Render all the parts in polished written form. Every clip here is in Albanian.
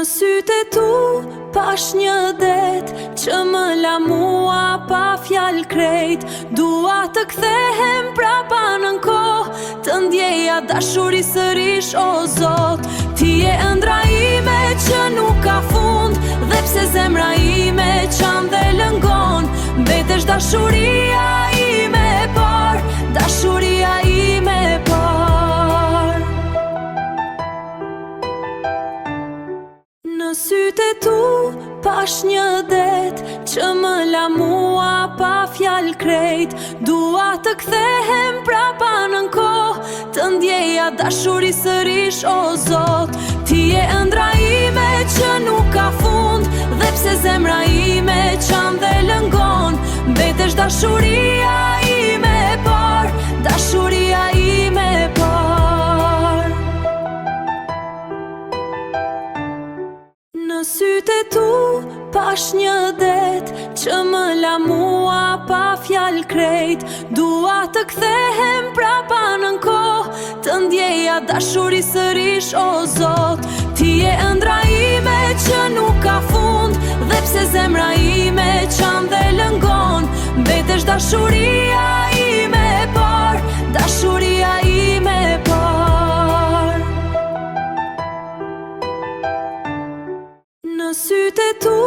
sytë e tu pash një det që më la mua pa fjal krejt. Dua të kthehem prapa nën kohë, të ndjeja dashuri sërish o Zot. Ti je ëndra ime që nuk ka fund, dhe pse zemra ime qan dhe lëngon, mbetesh dashuria ime e par, dashuria ime e par. Në sytë e tu pash një det që më la mua pa fjal krejt. Dua të kthehem prapa nën kohë, të ndjeja dashuri sërish o Zot. Ti je ëndra ime që nuk ka fund, dhe pse zemra ime qan dhe lëngon, mbetesh dashuria ime e par, dashuria ime e par. Në sytë e tu pash një det që më la mua pa fjal krejt. Dua të kthehem prapa nën kohë, të ndjeja dashuri sërish o Zot. Ti je ëndra ime që nuk ka fund, dhe pse zemra ime qan dhe lëngon, mbetesh dashuria ime e par, dashuria ime e par. Në sytë e tu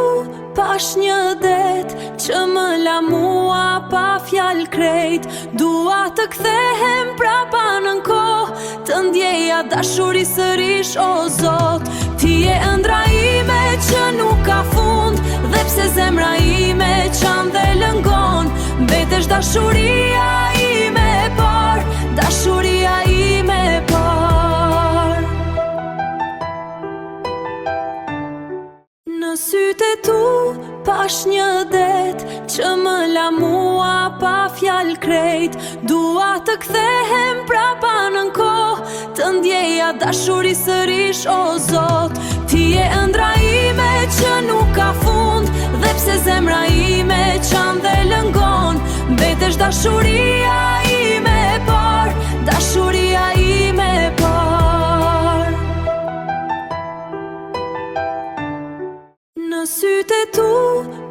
pash një det që më la mua pa fjal krejt. Dua të kthehem prapa nën kohë, të ndjeja dashuri sërish o Zot. Ti je ëndra ime që nuk ka fund, dhe pse zemra ime qan dhe lëngon, mbetesh dashuria ime e par, dashuria ime e par. Në sytë e tu pash një det që më la mua pa fjal krejt. Dua të kthehem prapa nën kohë, të ndjeja dashuri sërish o Zot. Ti je ëndra ime që nuk ka fund, dhe pse zemra ime qan dhe lëngon, mbetesh dashuria ime e par, dashuria ime e par. Në sytë e tu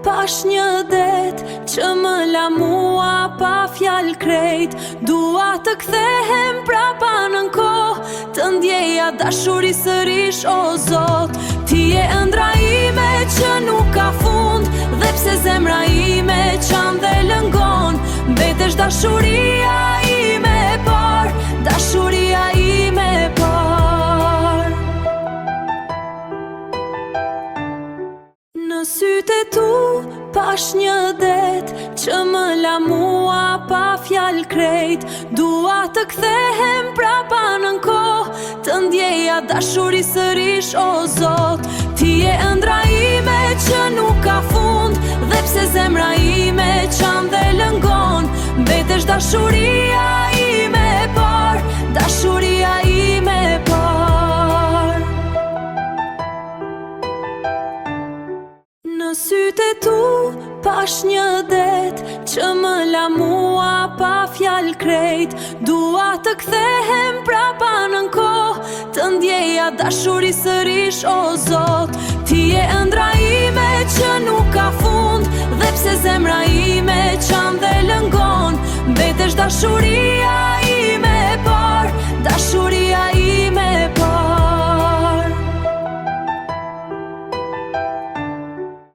pash një det që më la mua pa fjal krejt. Dua të kthehem prapa nën kohë, të ndjeja dashuri sërish o Zot. Ti je ëndra ime që nuk ka fund, dhe pse zemra ime qan dhe lëngon, mbetesh dashuria ime e par, dashuria ime e par. Në sytë e tu pash një det që më la mua pa fjal krejt. Dua të kthehem prapa nën kohë, të ndjeja dashuri sërish o Zot. Ti je ëndra ime që nuk ka fund, dhe pse zemra ime qan dhe lëngon, mbetesh dashuria ime e par, dashuria ime e par. Në sytë e tu pash një det që më la mua pa fjal krejt. Dua të kthehem prapa nën kohë, të ndjeja dashuri sërish o Zot. Ti je ëndra ime që nuk ka fund, dhe pse zemra ime qan dhe lëngon, mbetesh dashuria